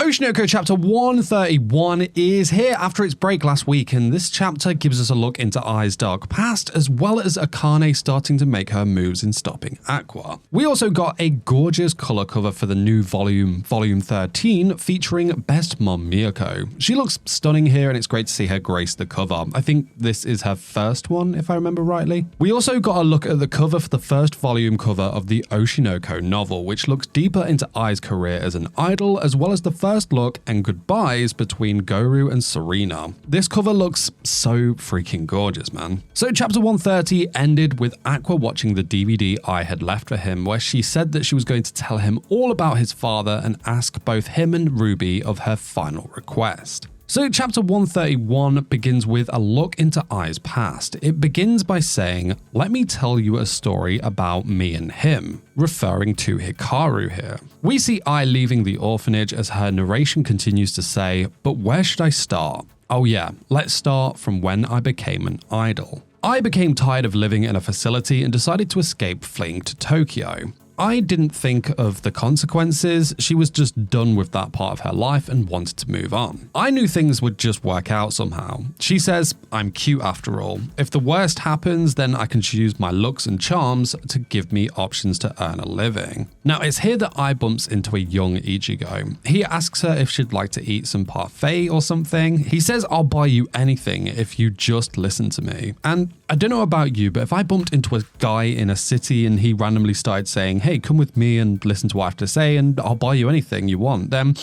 Oshinoko chapter 131 is here after its break last week, and this chapter gives us a look into Ai's dark past, as well as Akane starting to make her moves in stopping Aqua. We also got a gorgeous colour cover for the new volume 13, featuring Best Mom Miyako. She looks stunning here, and it's great to see her grace the cover. I think this is her first one, if I remember rightly. We also got a look at the cover for the first volume cover of the Oshinoko novel, which looks deeper into Ai's career as an idol, as well as the first look and goodbyes between Goru and Serena. This cover looks so freaking gorgeous, man. So chapter 130 ended with Aqua watching the DVD Ai had left for him, where she said that she was going to tell him all about his father and ask both him and Ruby of her final request. So chapter 131 begins with a look into Ai's past. It begins by saying, "Let me tell you a story about me and him," referring to Hikaru here. We see Ai leaving the orphanage as her narration continues to say, "But where should I start? Oh yeah, let's start from when I became an idol. I became tired of living in a facility and decided to escape, fleeing to Tokyo. I didn't think of the consequences, she was just done with that part of her life and wanted to move on. I knew things would just work out somehow. She says, I'm cute after all. If the worst happens, then I can choose my looks and charms to give me options to earn a living." Now it's here that Ai bumps into a young Ichigo. He asks her if she'd like to eat some parfait or something. He says, "I'll buy you anything if you just listen to me." And I don't know about you, but if I bumped into a guy in a city and he randomly started saying, "Hey, come with me and listen to what I have to say and I'll buy you anything you want," then,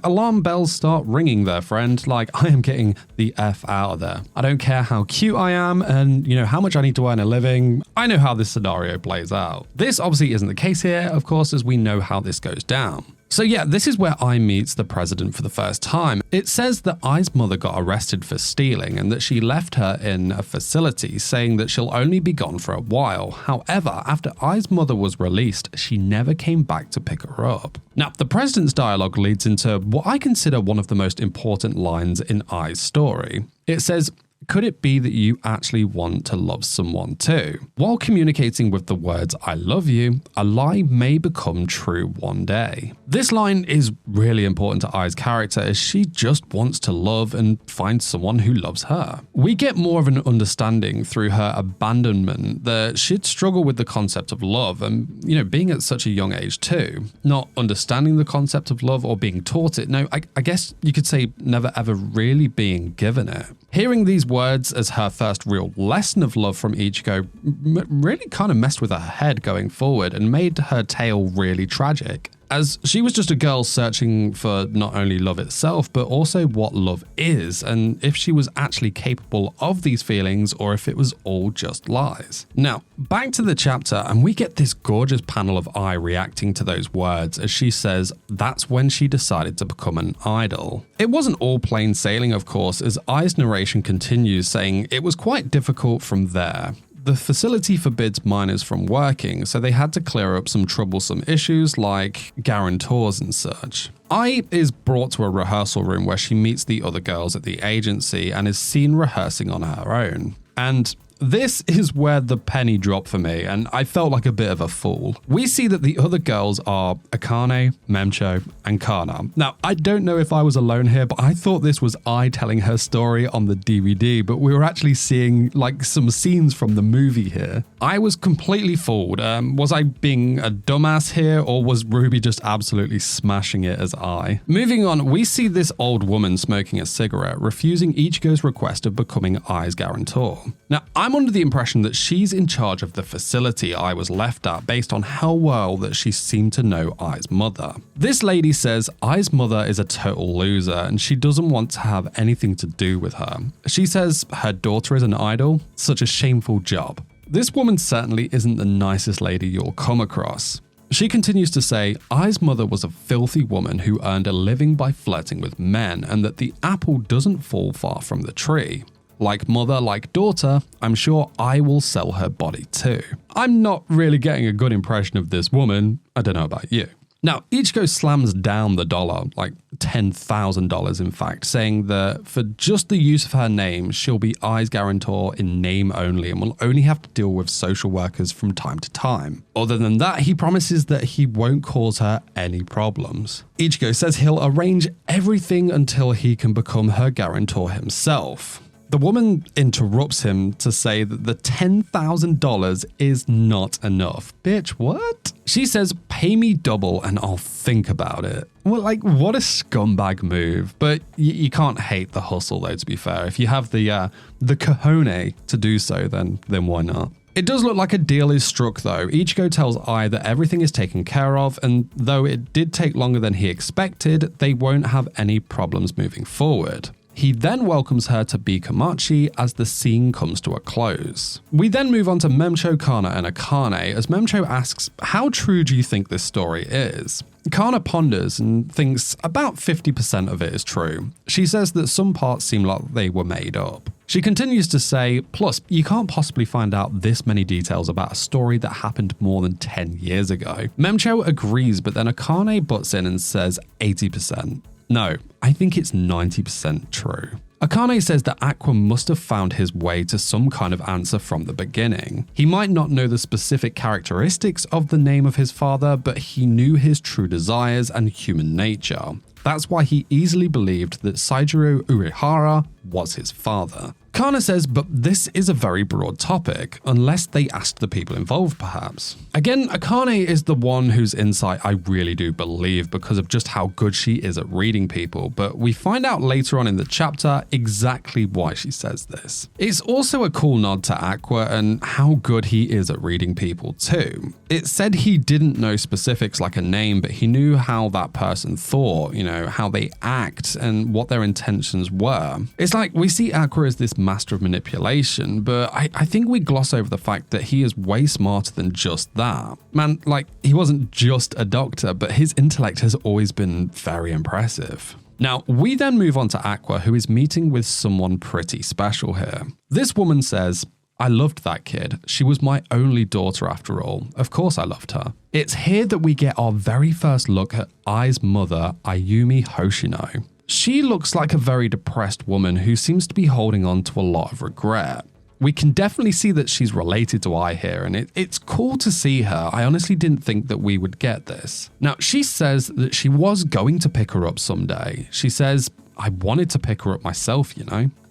alarm bells start ringing there, friend. Like, I am getting the F out of there. I don't care how cute I am and, how much I need to earn a living. I know how this scenario plays out. This obviously isn't the case here, of course, as we know how this goes down. So yeah, this is where Ai meets the president for the first time. It says that Ai's mother got arrested for stealing and that she left her in a facility, saying that she'll only be gone for a while. However, after Ai's mother was released, she never came back to pick her up. Now, the president's dialogue leads into what I consider one of the most important lines in Ai's story. It says, "Could it be that you actually want to love someone too?" While communicating with the words "I love you," a lie may become true one day. This line is really important to Ai's character, as she just wants to love and find someone who loves her. We get more of an understanding through her abandonment that she'd struggle with the concept of love and, being at such a young age too. Not understanding the concept of love or being taught it. No, I guess you could say never ever really being given it. Hearing these words as her first real lesson of love from Ichigo really kind of messed with her head going forward and made her tale really tragic, as she was just a girl searching for not only love itself, but also what love is, and if she was actually capable of these feelings or if it was all just lies. Now, back to the chapter, and we get this gorgeous panel of Ai reacting to those words as she says that's when she decided to become an idol. It wasn't all plain sailing, of course, as Ai's narration continues, saying it was quite difficult from there. The facility forbids minors from working, so they had to clear up some troublesome issues like guarantors and such. Ai is brought to a rehearsal room where she meets the other girls at the agency and is seen rehearsing on her own. And this is where the penny dropped for me, and I felt like a bit of a fool. We see that the other girls are Akane, Memcho, and Kana. Now, I don't know if I was alone here, but I thought this was Ai telling her story on the DVD, but we were actually seeing some scenes from the movie here. I was completely fooled. Was I being a dumbass here, or was Ruby just absolutely smashing it as Ai? Moving on, we see this old woman smoking a cigarette, refusing Ichigo's request of becoming Ai's guarantor. Now, I'm under the impression that she's in charge of the facility Ai was left at based on how well that she seemed to know Ai's mother. This lady says Ai's mother is a total loser and she doesn't want to have anything to do with her. She says her daughter is an idol, such a shameful job. This woman certainly isn't the nicest lady you'll come across. She continues to say Ai's mother was a filthy woman who earned a living by flirting with men and that the apple doesn't fall far from the tree. Like mother, like daughter, I'm sure Ai will sell her body too. I'm not really getting a good impression of this woman. I don't know about you. Now, Ichigo slams down the dollar, like $10,000 in fact, saying that for just the use of her name, she'll be Ai's guarantor in name only and will only have to deal with social workers from time to time. Other than that, he promises that he won't cause her any problems. Ichigo says he'll arrange everything until he can become her guarantor himself. The woman interrupts him to say that the $10,000 is not enough. Bitch, what? She says, pay me double and I'll think about it. Well, like, what a scumbag move. But you can't hate the hustle, though, to be fair. If you have the cojones to do so, then why not? It does look like a deal is struck, though. Ichigo tells Ai that everything is taken care of, and though it did take longer than he expected, they won't have any problems moving forward. He then welcomes her to Bikamachi as the scene comes to a close. We then move on to Memcho, Kana, and Akane as Memcho asks, how true do you think this story is? Kana ponders and thinks about 50% of it is true. She says that some parts seem like they were made up. She continues to say, plus, you can't possibly find out this many details about a story that happened more than 10 years ago. Memcho agrees, but then Akane butts in and says 80%. No, I think it's 90% true. Akane says that Aqua must have found his way to some kind of answer from the beginning. He might not know the specific characteristics of the name of his father, but he knew his true desires and human nature. That's why he easily believed that Seijiro Urihara was his father. Kana says, but this is a very broad topic, unless they asked the people involved perhaps. Again, Akane is the one whose insight I really do believe because of just how good she is at reading people, but we find out later on in the chapter exactly why she says this. It's also a cool nod to Aqua and how good he is at reading people too. It said he didn't know specifics like a name, but he knew how that person thought, how they act and what their intentions were. It's like we see Aqua as this master of manipulation, but I think we gloss over the fact that he is way smarter than just that. Man, like, he wasn't just a doctor, but his intellect has always been very impressive. Now, we then move on to Aqua, who is meeting with someone pretty special here. This woman says, I loved that kid. She was my only daughter after all. Of course I loved her. It's here that we get our very first look at Ai's mother, Ayumi Hoshino. She looks like a very depressed woman who seems to be holding on to a lot of regret. We can definitely see that she's related to Ai here, and it's cool to see her. I honestly didn't think that we would get this. Now, she says that she was going to pick her up someday. She says, I wanted to pick her up myself,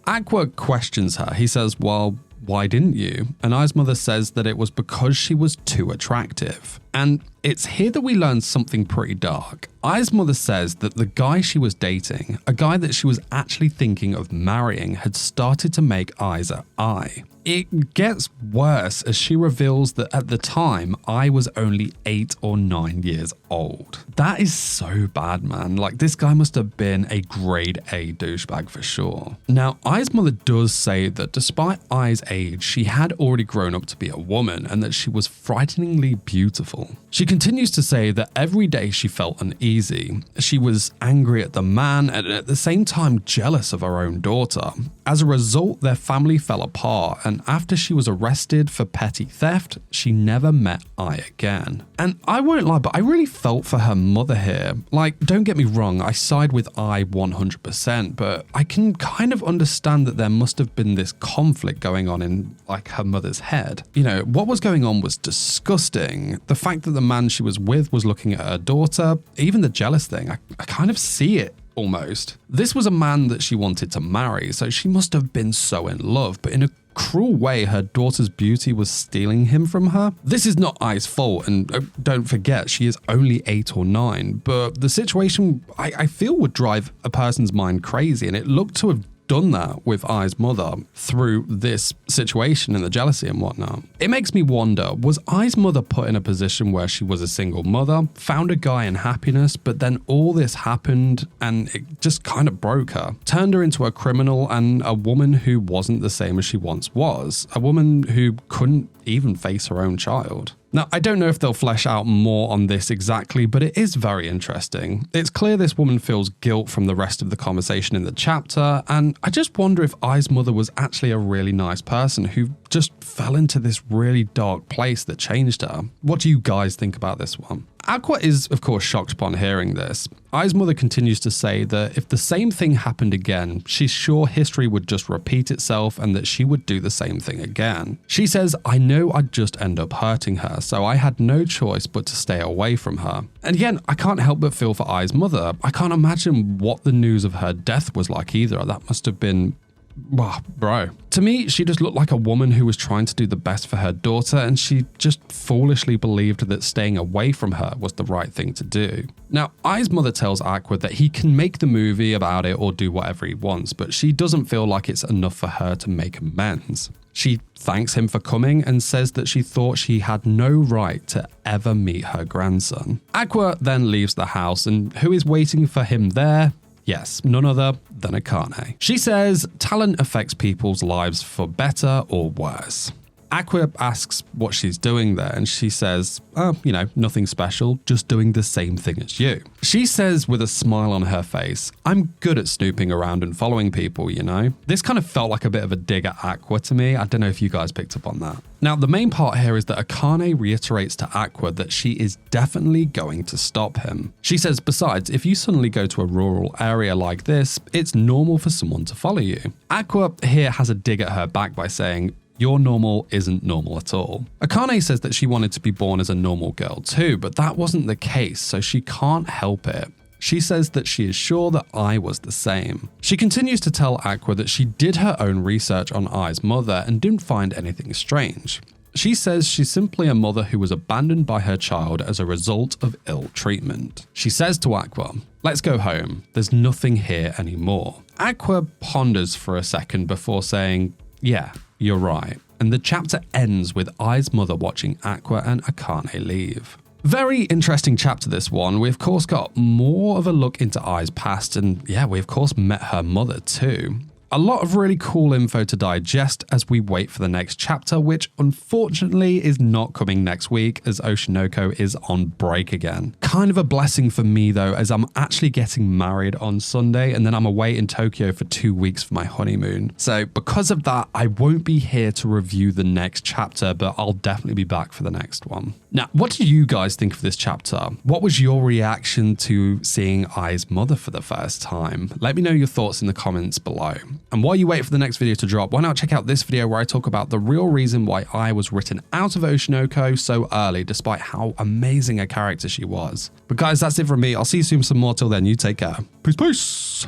Aqua questions her. He says, well, why didn't you? And Ai's mother says that it was because she was too attractive. And it's here that we learn something pretty dark. Ai's mother says that the guy she was dating, a guy that she was actually thinking of marrying, had started to make eyes at Ai. It gets worse as she reveals that at the time, Ai was only 8 or 9 years old. That is so bad, man. Like, this guy must have been a grade A douchebag for sure. Now, Ai's mother does say that despite Ai's age, she had already grown up to be a woman and that she was frighteningly beautiful. She continues to say that every day she felt uneasy. She was angry at the man and at the same time jealous of her own daughter. As a result, their family fell apart, and after she was arrested for petty theft, she never met Ai again. And I won't lie, but I really felt for her mother here. Like, don't get me wrong, I side with Ai 100%, but I can kind of understand that there must have been this conflict going on in, like, her mother's head. What was going on was disgusting. The fact that the man she was with was looking at her daughter, even the jealous thing, I kind of see it. Almost. This was a man that she wanted to marry, so she must have been so in love, but in a cruel way, her daughter's beauty was stealing him from her. This is not Ai's fault, and don't forget, she is only 8 or 9, but the situation, I feel, would drive a person's mind crazy, and it looked to have done that with Ai's mother through this situation and the jealousy and whatnot. It makes me wonder, was Ai's mother put in a position where she was a single mother, found a guy in happiness, but then all this happened and it just kind of broke her, turned her into a criminal and a woman who wasn't the same as she once was, a woman who couldn't even face her own child? Now, I don't know if they'll flesh out more on this exactly, but it is very interesting. It's clear this woman feels guilt from the rest of the conversation in the chapter, and I just wonder if Ai's mother was actually a really nice person who just fell into this really dark place that changed her. What do you guys think about this one? Aqua is, of course, shocked upon hearing this. Ai's mother continues to say that if the same thing happened again, she's sure history would just repeat itself and that she would do the same thing again. She says, I know I'd just end up hurting her, so I had no choice but to stay away from her. And again, I can't help but feel for Ai's mother. I can't imagine what the news of her death was like either. That must have been... wow, bro. To me, she just looked like a woman who was trying to do the best for her daughter, and she just foolishly believed that staying away from her was the right thing to do. Now, Ai's mother tells Aqua that he can make the movie about it or do whatever he wants, but she doesn't feel like it's enough for her to make amends. She thanks him for coming and says that she thought she had no right to ever meet her grandson. Aqua then leaves the house, and who is waiting for him there? Yes, none other than Akane. She says talent affects people's lives for better or worse. Aqua asks what she's doing there, and she says, nothing special, just doing the same thing as you. She says with a smile on her face, I'm good at snooping around and following people, you know? This kind of felt like a bit of a dig at Aqua to me. I don't know if you guys picked up on that. Now, the main part here is that Akane reiterates to Aqua that she is definitely going to stop him. She says, besides, if you suddenly go to a rural area like this, it's normal for someone to follow you. Aqua here has a dig at her back by saying, your normal isn't normal at all. Akane says that she wanted to be born as a normal girl too, but that wasn't the case, so she can't help it. She says that she is sure that Ai was the same. She continues to tell Aqua that she did her own research on Ai's mother and didn't find anything strange. She says she's simply a mother who was abandoned by her child as a result of ill treatment. She says to Aqua, let's go home. There's nothing here anymore. Aqua ponders for a second before saying, yeah, you're right. And the chapter ends with Ai's mother watching Aqua and Akane leave. Very interesting chapter, this one. We of course got more of a look into Ai's past, and yeah, we of course met her mother too. A lot of really cool info to digest as we wait for the next chapter, which unfortunately is not coming next week as Oshinoko is on break again. Kind of a blessing for me though, as I'm actually getting married on Sunday and then I'm away in Tokyo for 2 weeks for my honeymoon. So because of that, I won't be here to review the next chapter, but I'll definitely be back for the next one. Now, what do you guys think of this chapter? What was your reaction to seeing Ai's mother for the first time? Let me know your thoughts in the comments below. And while you wait for the next video to drop, why not check out this video where I talk about the real reason why Ai was written out of Oshinoko so early, despite how amazing a character she was. But guys, that's it from me. I'll see you soon for some more. Till then, you take care. Peace, peace.